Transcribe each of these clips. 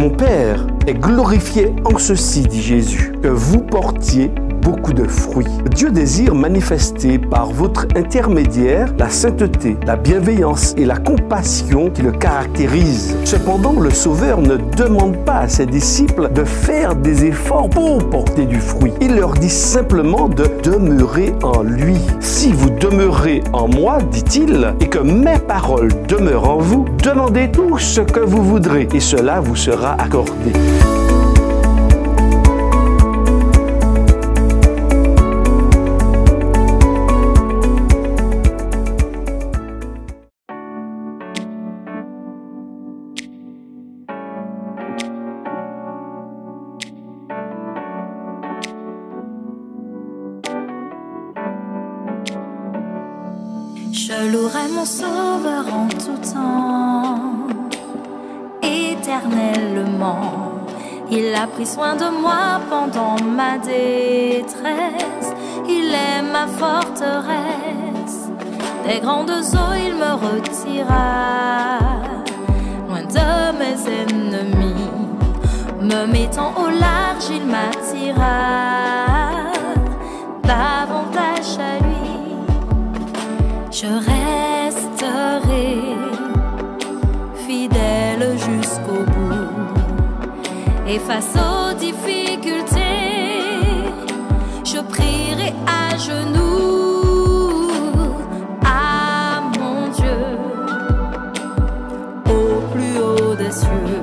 Mon Père est glorifié en ceci, dit Jésus, que vous portiez beaucoup de fruits. Dieu désire manifester par votre intermédiaire la sainteté, la bienveillance et la compassion qui le caractérisent. Cependant, le Sauveur ne demande pas à ses disciples de faire des efforts pour porter du fruit. Il leur dit simplement de demeurer en lui. Si vous demeurez en moi, dit-il, et que mes paroles demeurent en vous, demandez tout ce que vous voudrez et cela vous sera accordé. Je louerai mon Sauveur en tout temps, éternellement. Il a pris soin de moi pendant ma détresse. Il est ma forteresse. Des grandes eaux, il me retira loin de mes ennemis. Me mettant au large, il m'attira davantage à lui. Je resterai fidèle jusqu'au bout. Et face aux difficultés, je prierai à genoux à mon Dieu, au plus haut des cieux,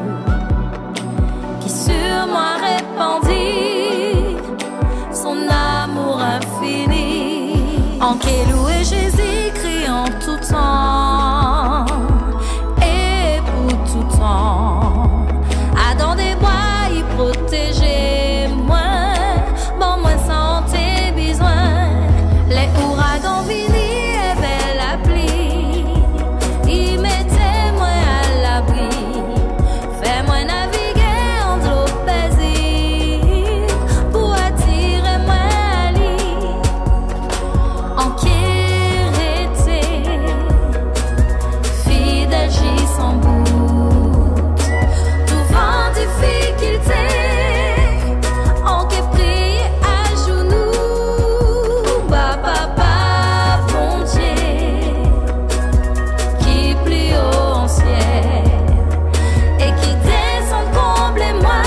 qui sur moi répandit son amour infini. En qui louer Jésus-Christ en tout temps et pour tout temps. Adam des bois, il protégeait moi, bon moi santé besoin. Les ouragans vini et belle la pluie, il mettait moi à l'abri, fait moi naviguer en l'eau paisible pour attirer moi à lui. En qui fidèle j'y sans bout, tout vent difficulté, en qui prie à genoux, papa bon Dieu, qui plie au ciel et qui descend combler moi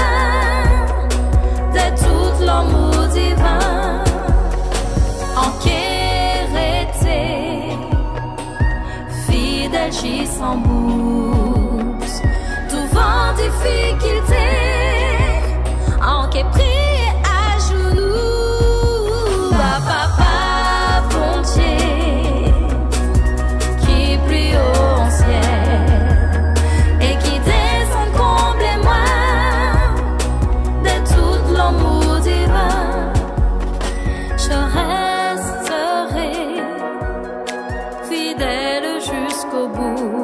de tout l'amour divin. En qui fidèle j'y sans bout, tout vent difficulté, en qui prie à genoux, papa bon Dieu, qui plie au ciel et qui descend combler moi de tout l'amour divin. Je resterai fidèle jusqu'au bout.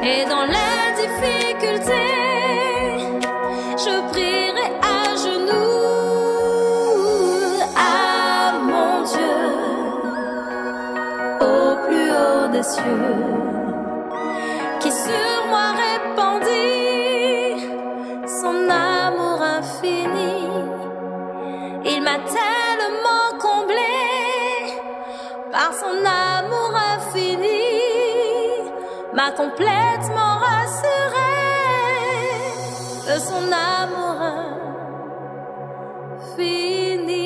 Et dans les difficultés, je prierai à genoux à mon Dieu, au plus haut des cieux, qui sur moi répandit son amour infini. Il m'a tellement comblé par son amour infini, m'a complètement rassuré de son amour infini.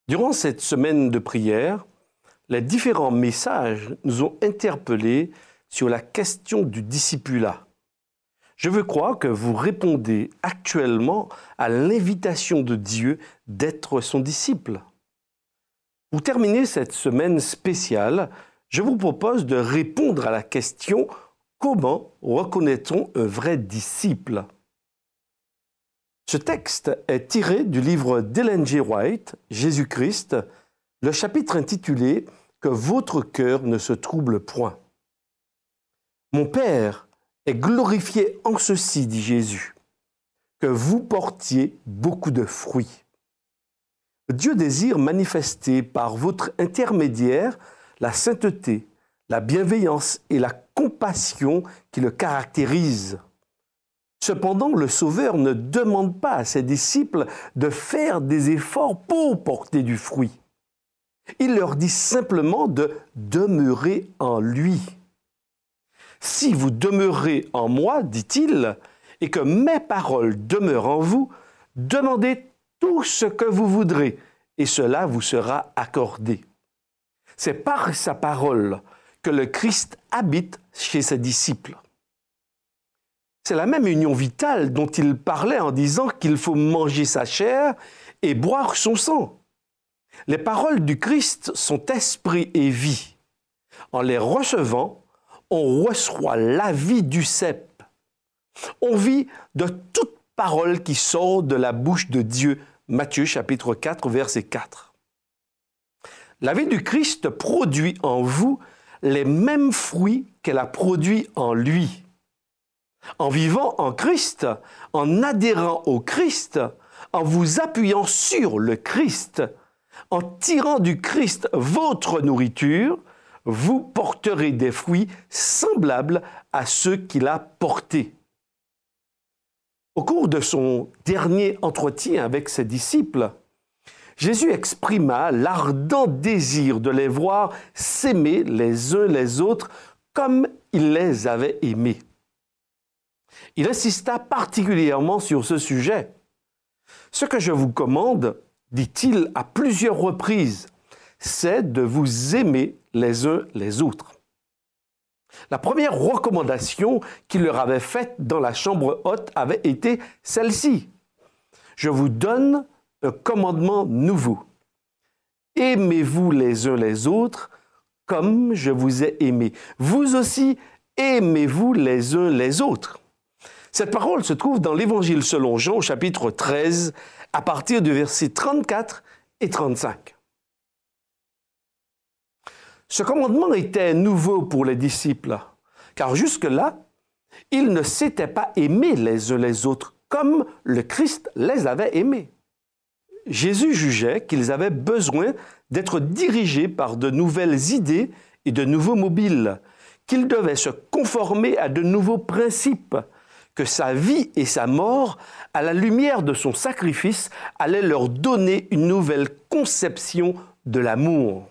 Durant cette semaine de prière, les différents messages nous ont interpellés sur la question du discipulat. Je veux croire que vous répondez actuellement à l'invitation de Dieu d'être son disciple. Pour terminer cette semaine spéciale, je vous propose de répondre à la question « Comment reconnaît-on un vrai disciple ?» Ce texte est tiré du livre d'Ellen G. White, Jésus-Christ, le chapitre intitulé « Que votre cœur ne se trouble point ». Mon Père est glorifié en ceci, dit Jésus, que vous portiez beaucoup de fruits. Dieu désire manifester par votre intermédiaire la sainteté, la bienveillance et la compassion qui le caractérisent. Cependant, le Sauveur ne demande pas à ses disciples de faire des efforts pour porter du fruit. Il leur dit simplement de demeurer en lui. Si vous demeurez en moi, dit-il, et que mes paroles demeurent en vous, demandez tout ce que vous voudrez, et cela vous sera accordé. C'est par sa parole que le Christ habite chez ses disciples. C'est la même union vitale dont il parlait en disant qu'il faut manger sa chair et boire son sang. Les paroles du Christ sont esprit et vie. En les recevant, on reçoit la vie du cep. On vit de toute parole qui sort de la bouche de Dieu. Matthieu chapitre 4, verset 4. La vie du Christ produit en vous les mêmes fruits qu'elle a produits en lui. En vivant en Christ, en adhérant au Christ, en vous appuyant sur le Christ, en tirant du Christ votre nourriture, vous porterez des fruits semblables à ceux qu'il a portés. Au cours de son dernier entretien avec ses disciples, Jésus exprima l'ardent désir de les voir s'aimer les uns les autres comme il les avait aimés. Il insista particulièrement sur ce sujet. « Ce que je vous commande, dit-il à plusieurs reprises, c'est de vous aimer les uns les autres. » La première recommandation qu'il leur avait faite dans la chambre haute avait été celle-ci. « Je vous donne un commandement nouveau. Aimez-vous les uns les autres comme je vous ai aimé. Vous aussi, aimez-vous les uns les autres. » Cette parole se trouve dans l'Évangile selon Jean, au chapitre 13, à partir du verset 34 et 35. Ce commandement était nouveau pour les disciples, car jusque-là, ils ne s'étaient pas aimés les uns les autres comme le Christ les avait aimés. Jésus jugeait qu'ils avaient besoin d'être dirigés par de nouvelles idées et de nouveaux mobiles, qu'ils devaient se conformer à de nouveaux principes, que sa vie et sa mort, à la lumière de son sacrifice, allaient leur donner une nouvelle conception de l'amour.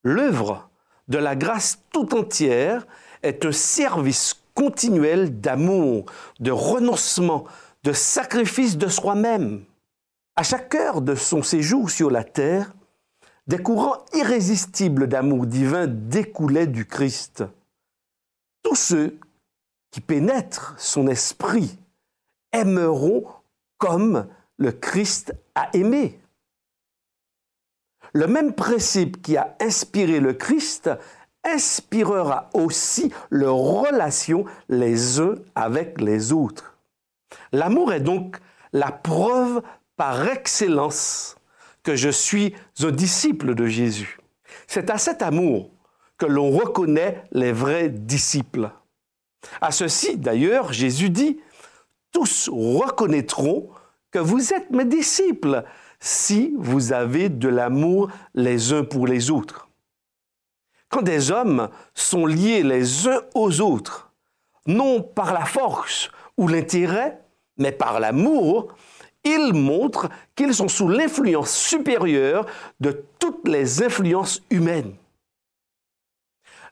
L'œuvre de la grâce tout entière est un service continuel d'amour, de renoncement, de sacrifice de soi-même. À chaque heure de son séjour sur la terre, des courants irrésistibles d'amour divin découlaient du Christ. Tous ceux qui pénètrent son esprit aimeront comme le Christ a aimé. Le même principe qui a inspiré le Christ inspirera aussi leurs relations les uns avec les autres. L'amour est donc la preuve par excellence que je suis un disciple de Jésus. C'est à cet amour que l'on reconnaît les vrais disciples. À ceci, d'ailleurs, Jésus dit « Tous reconnaîtront que vous êtes mes disciples si vous avez de l'amour les uns pour les autres. » Quand des hommes sont liés les uns aux autres, non par la force ou l'intérêt, mais par l'amour, ils montrent qu'ils sont sous l'influence supérieure de toutes les influences humaines.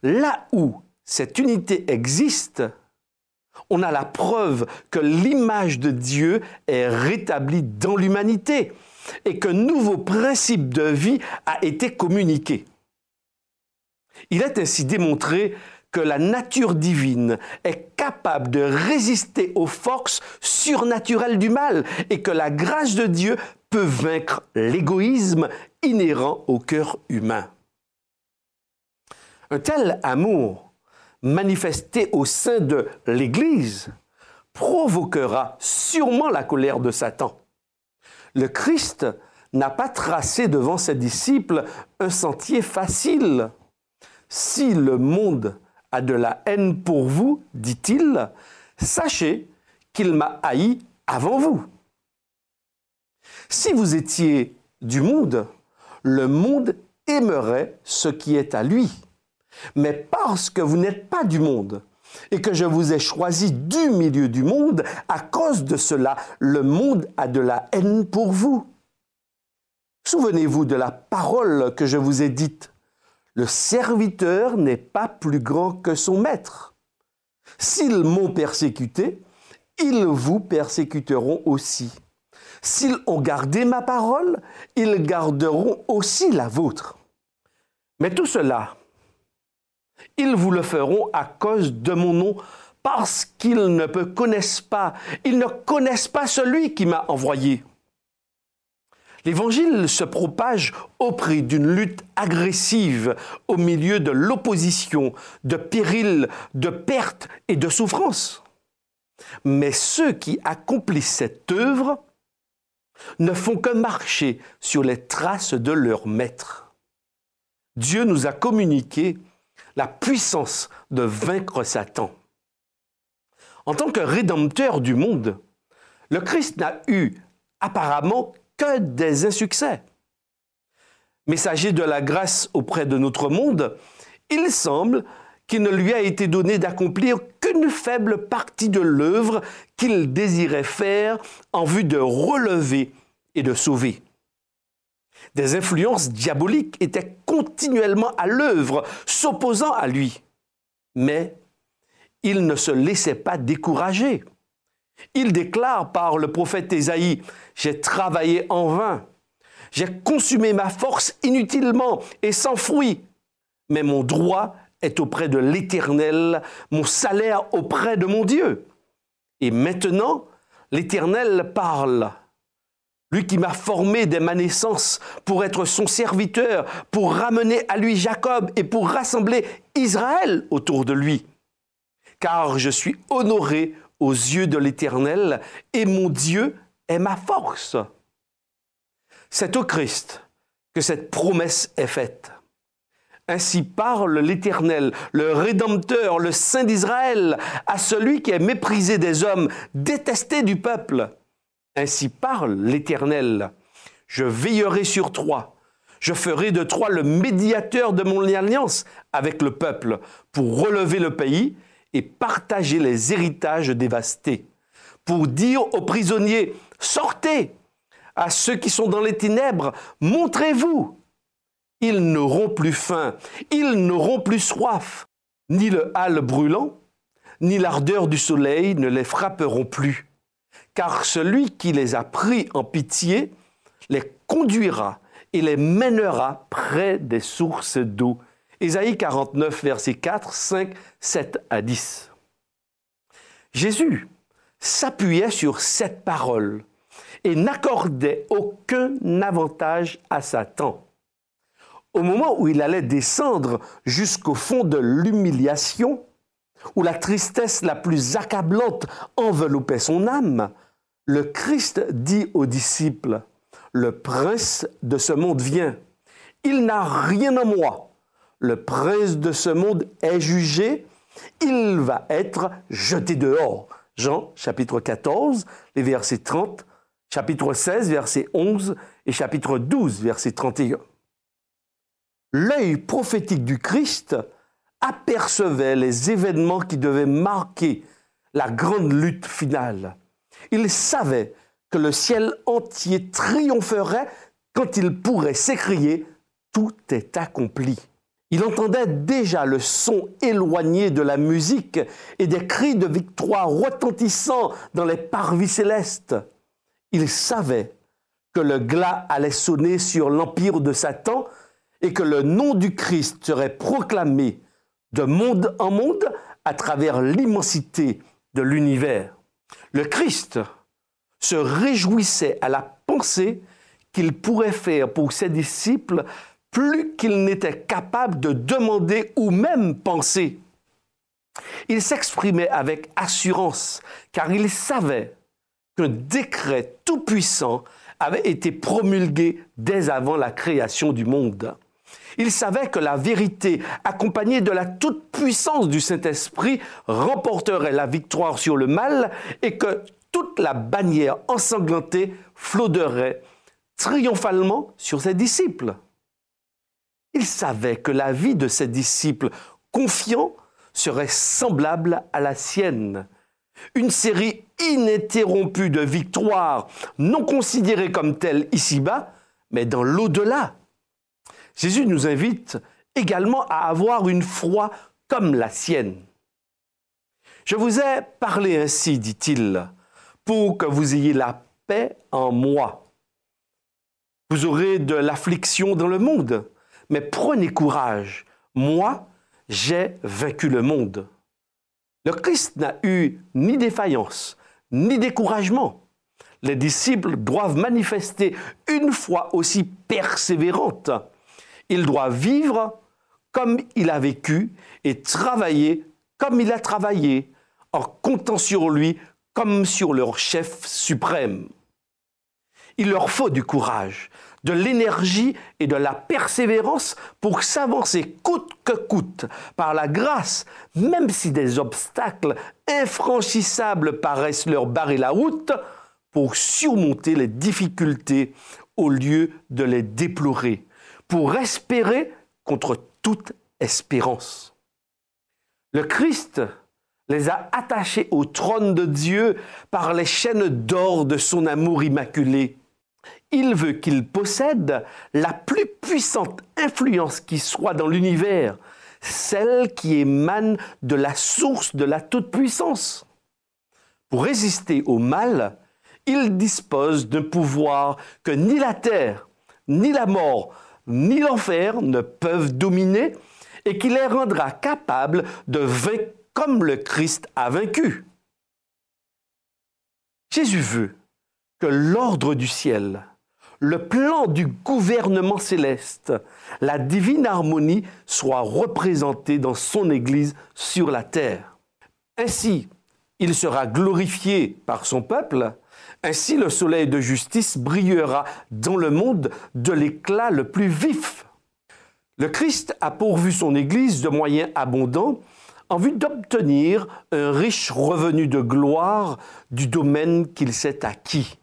Là où cette unité existe, on a la preuve que l'image de Dieu est rétablie dans l'humanité et qu'un nouveau principe de vie a été communiqué. Il est ainsi démontré que la nature divine est capable de résister aux forces surnaturelles du mal et que la grâce de Dieu peut vaincre l'égoïsme inhérent au cœur humain. Un tel amour manifesté au sein de l'Église provoquera sûrement la colère de Satan. Le Christ n'a pas tracé devant ses disciples un sentier facile. Si le monde a de la haine pour vous, dit-il, sachez qu'il m'a haï avant vous. Si vous étiez du monde, le monde aimerait ce qui est à lui. Mais parce que vous n'êtes pas du monde et que je vous ai choisi du milieu du monde, à cause de cela, le monde a de la haine pour vous. Souvenez-vous de la parole que je vous ai dite. Le serviteur n'est pas plus grand que son maître. S'ils m'ont persécuté, ils vous persécuteront aussi. S'ils ont gardé ma parole, ils garderont aussi la vôtre. Mais tout cela, ils vous le feront à cause de mon nom, parce qu'ils ne me connaissent pas. Ils ne connaissent pas celui qui m'a envoyé. L'Évangile se propage au prix d'une lutte agressive au milieu de l'opposition, de périls, de pertes et de souffrances. Mais ceux qui accomplissent cette œuvre ne font que marcher sur les traces de leur maître. Dieu nous a communiqué la puissance de vaincre Satan. En tant que rédempteur du monde, le Christ n'a eu apparemment que des insuccès. Messager de la grâce auprès de notre monde, il semble qu'il ne lui a été donné d'accomplir qu'une faible partie de l'œuvre qu'il désirait faire en vue de relever et de sauver. Des influences diaboliques étaient continuellement à l'œuvre, s'opposant à lui. Mais il ne se laissait pas décourager. Il déclare par le prophète Ésaïe, « J'ai travaillé en vain, j'ai consumé ma force inutilement et sans fruit, mais mon droit est auprès de l'Éternel, mon salaire auprès de mon Dieu. » Et maintenant, l'Éternel parle. Lui qui m'a formé dès ma naissance pour être son serviteur, pour ramener à lui Jacob et pour rassembler Israël autour de lui. Car je suis honoré aux yeux de l'Éternel et mon Dieu est ma force. C'est au Christ que cette promesse est faite. Ainsi parle l'Éternel, le Rédempteur, le Saint d'Israël, à celui qui est méprisé des hommes, détesté du peuple. Ainsi parle l'Éternel, je veillerai sur toi, je ferai de toi le médiateur de mon alliance avec le peuple pour relever le pays et partager les héritages dévastés, pour dire aux prisonniers, sortez, à ceux qui sont dans les ténèbres, montrez-vous. Ils n'auront plus faim, ils n'auront plus soif, ni le hâle brûlant, ni l'ardeur du soleil ne les frapperont plus. Car celui qui les a pris en pitié les conduira et les mènera près des sources d'eau. Ésaïe 49, versets 4, 5, 7 à 10. Jésus s'appuyait sur cette parole et n'accordait aucun avantage à Satan. Au moment où il allait descendre jusqu'au fond de l'humiliation, où la tristesse la plus accablante enveloppait son âme, le Christ dit aux disciples, « Le prince de ce monde vient. Il n'a rien en moi. Le prince de ce monde est jugé. Il va être jeté dehors. » Jean, chapitre 14, les versets 30, chapitre 16, verset 11 et chapitre 12, verset 31. L'œil prophétique du Christ apercevait les événements qui devaient marquer la grande lutte finale. Il savait que le ciel entier triompherait quand il pourrait s'écrier « Tout est accompli ». Il entendait déjà le son éloigné de la musique et des cris de victoire retentissant dans les parvis célestes. Il savait que le glas allait sonner sur l'empire de Satan et que le nom du Christ serait proclamé de monde en monde à travers l'immensité de l'univers. Le Christ se réjouissait à la pensée qu'il pourrait faire pour ses disciples plus qu'il n'était capable de demander ou même penser. Il s'exprimait avec assurance, car il savait qu'un décret tout-puissant avait été promulgué dès avant la création du monde. Il savait que la vérité, accompagnée de la toute-puissance du Saint-Esprit, remporterait la victoire sur le mal et que toute la bannière ensanglantée flotterait triomphalement sur ses disciples. Il savait que la vie de ses disciples confiants serait semblable à la sienne. Une série ininterrompue de victoires, non considérées comme telles ici-bas, mais dans l'au-delà. Jésus nous invite également à avoir une foi comme la sienne. Je vous ai parlé ainsi, dit-il, pour que vous ayez la paix en moi. Vous aurez de l'affliction dans le monde, mais prenez courage. Moi, j'ai vaincu le monde. Le Christ n'a eu ni défaillance, ni découragement. Les disciples doivent manifester une foi aussi persévérante. Ils doivent vivre comme il a vécu et travailler comme il a travaillé, en comptant sur lui comme sur leur chef suprême. Il leur faut du courage, de l'énergie et de la persévérance pour s'avancer coûte que coûte par la grâce, même si des obstacles infranchissables paraissent leur barrer la route, pour surmonter les difficultés au lieu de les déplorer, pour espérer contre toute espérance. Le Christ les a attachés au trône de Dieu par les chaînes d'or de son amour immaculé. Il veut qu'ils possèdent la plus puissante influence qui soit dans l'univers, celle qui émane de la source de la toute-puissance. Pour résister au mal, il dispose d'un pouvoir que ni la terre, ni la mort, ni l'enfer ne peuvent dominer et qui les rendra capables de vaincre comme le Christ a vaincu. Jésus veut que l'ordre du ciel, le plan du gouvernement céleste, la divine harmonie soit représentés dans son Église sur la terre. Ainsi, il sera glorifié par son peuple. Ainsi, le soleil de justice brillera dans le monde de l'éclat le plus vif. Le Christ a pourvu son Église de moyens abondants en vue d'obtenir un riche revenu de gloire du domaine qu'il s'est acquis.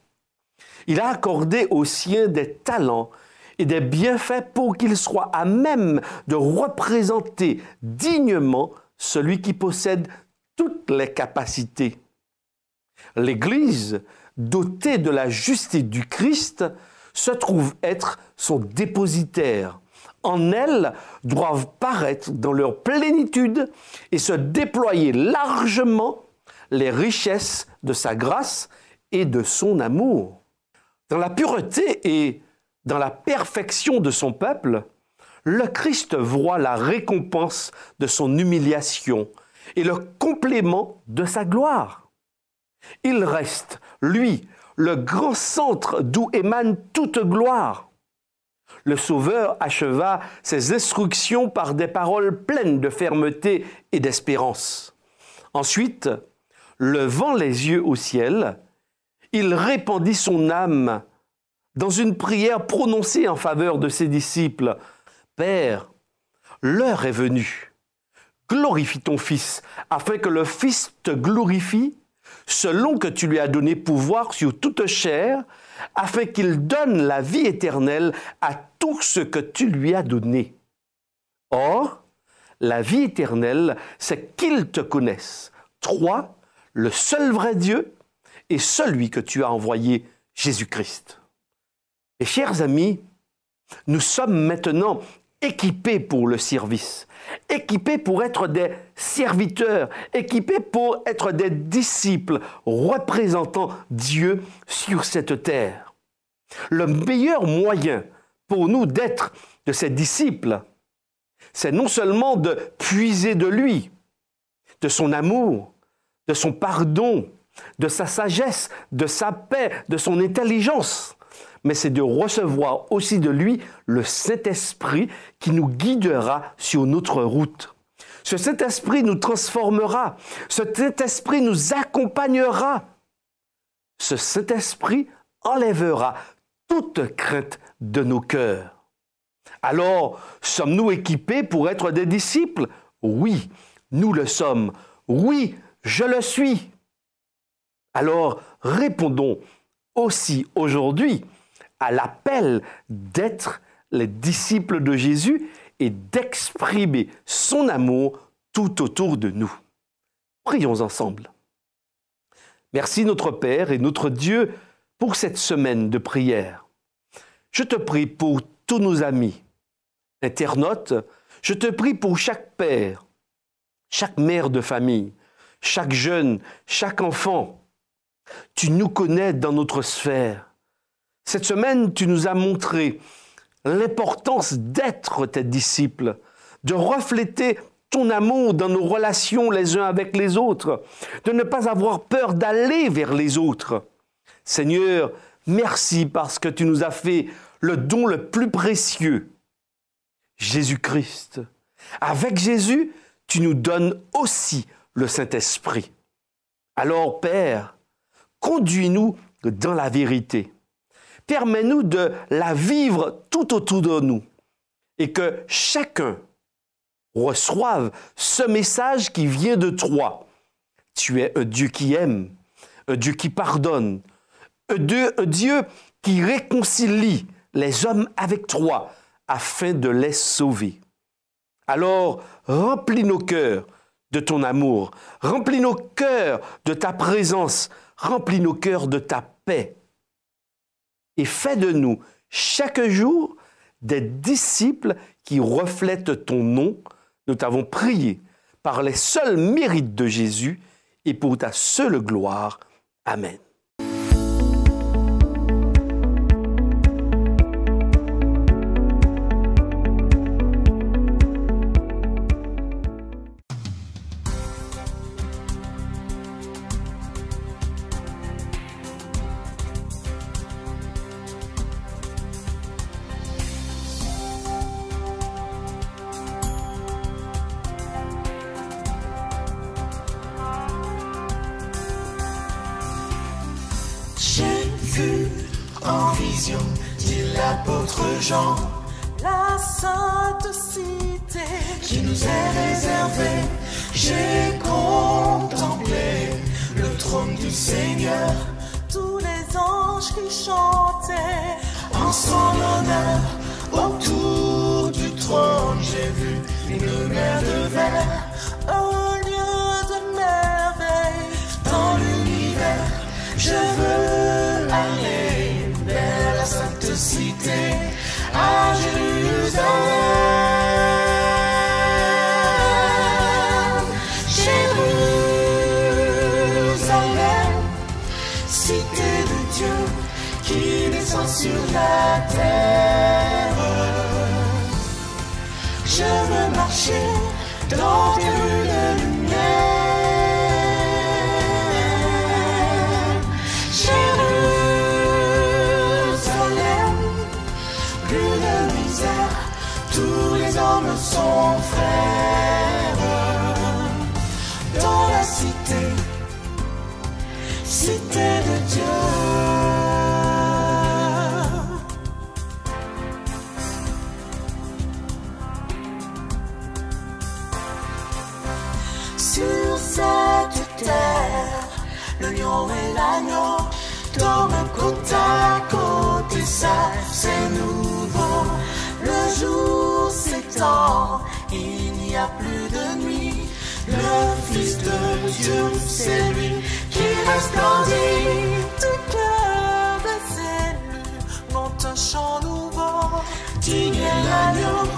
Il a accordé aux siens des talents et des bienfaits pour qu'ils soient à même de représenter dignement celui qui possède toutes les capacités. L'Église, dotée de la justice du Christ, se trouve être son dépositaire. En elle doivent paraître dans leur plénitude et se déployer largement les richesses de sa grâce et de son amour. Dans la pureté et dans la perfection de son peuple, le Christ voit la récompense de son humiliation et le complément de sa gloire. Il reste, lui, le grand centre d'où émane toute gloire. Le Sauveur acheva ses instructions par des paroles pleines de fermeté et d'espérance. Ensuite, levant les yeux au ciel, il répandit son âme dans une prière prononcée en faveur de ses disciples. « Père, l'heure est venue. Glorifie ton Fils, afin que le Fils te glorifie, selon que tu lui as donné pouvoir sur toute chair, afin qu'il donne la vie éternelle à tout ce que tu lui as donné. Or, la vie éternelle, c'est qu'ils te connaissent, toi, le seul vrai Dieu, et celui que tu as envoyé, Jésus-Christ. » Et chers amis, nous sommes maintenant équipés pour le service, équipés pour être des serviteurs, équipés pour être des disciples représentant Dieu sur cette terre. Le meilleur moyen pour nous d'être de ses disciples, c'est non seulement de puiser de lui, de son amour, de son pardon, de sa sagesse, de sa paix, de son intelligence, mais c'est de recevoir aussi de lui le Saint-Esprit qui nous guidera sur notre route. Ce Saint-Esprit nous transformera. Ce Saint-Esprit nous accompagnera. Ce Saint-Esprit enlèvera toute crainte de nos cœurs. Alors, sommes-nous équipés pour être des disciples? Oui, nous le sommes. Oui, je le suis. Alors, répondons aussi aujourd'hui à l'appel d'être les disciples de Jésus et d'exprimer son amour tout autour de nous. Prions ensemble. Merci notre Père et notre Dieu pour cette semaine de prière. Je te prie pour tous nos amis, internautes, je te prie pour chaque père, chaque mère de famille, chaque jeune, chaque enfant. Tu nous connais dans notre sphère. Cette semaine, tu nous as montré l'importance d'être tes disciples, de refléter ton amour dans nos relations les uns avec les autres, de ne pas avoir peur d'aller vers les autres. Seigneur, merci parce que tu nous as fait le don le plus précieux, Jésus-Christ. Avec Jésus, tu nous donnes aussi le Saint-Esprit. Alors, Père, conduis-nous dans la vérité. Permets-nous de la vivre tout autour de nous et que chacun reçoive ce message qui vient de toi. Tu es un Dieu qui aime, un Dieu qui pardonne, un Dieu qui réconcilie les hommes avec toi afin de les sauver. Alors, remplis nos cœurs de ton amour, remplis nos cœurs de ta présence, remplis nos cœurs de ta paix. Et fais de nous, chaque jour, des disciples qui reflètent ton nom. Nous t'avons prié par les seuls mérites de Jésus et pour ta seule gloire. Amen. En vision, dit l'apôtre Jean, la sainte cité qui nous est réservée. J'ai contemplé le trône du Seigneur, tous les anges qui chantaient en son honneur. Autour du trône, j'ai vu une mer de verre, un lieu de merveille dans l'univers. Je veux aller vers la sainte cité, à Jérusalem. Jérusalem, cité de Dieu qui descend sur la terre. Je veux marcher dans des rues de lumière. Tous les hommes sont frères dans la cité, cité de Dieu. Sur cette terre, le lion et l'agneau dorment côte à côte, et ça c'est nouveau. Le jour s'étend, il n'y a plus de nuit. Le Fils de Dieu, c'est lui qui resplendit. du cœur des élus monte un chant nouveau. Digne est l'agneau,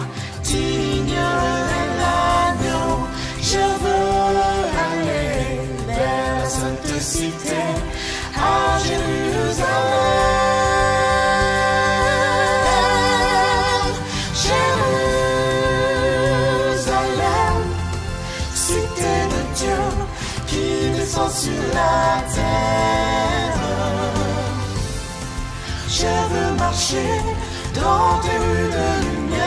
digne est l'agneau. Je veux aller vers la sainte cité, à Jérusalem. Sur la terre, je veux marcher dans des rues de lumière.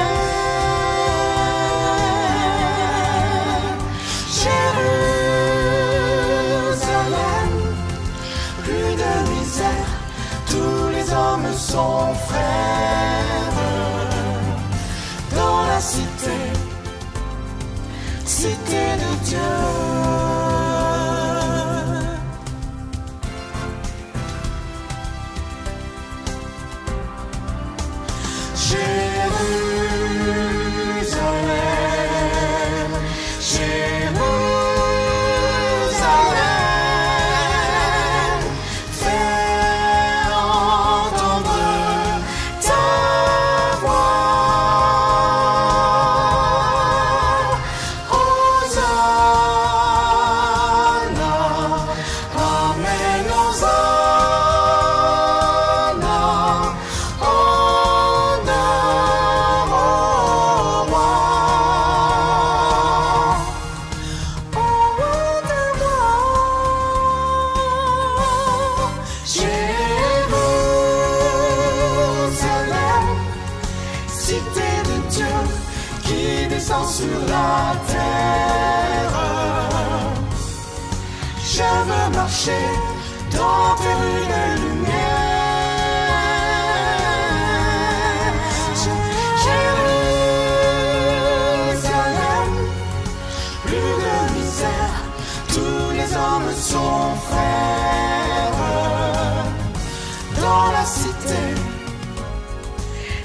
hommes sont frères. Dans la cité, cité de Dieu. Jérusalem, Jérusalem, fais entendre ta voix. Hosanna, Amen, Hosanna, honneur au roi. Au roi des rois. Jérusalem, cité de Dieu qui descend sur la terre. Je veux marcher dans tes rues de lumière. Jérusalem, plus de misère, tous les hommes sont frères. Dans la cité,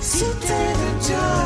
cité de Dieu.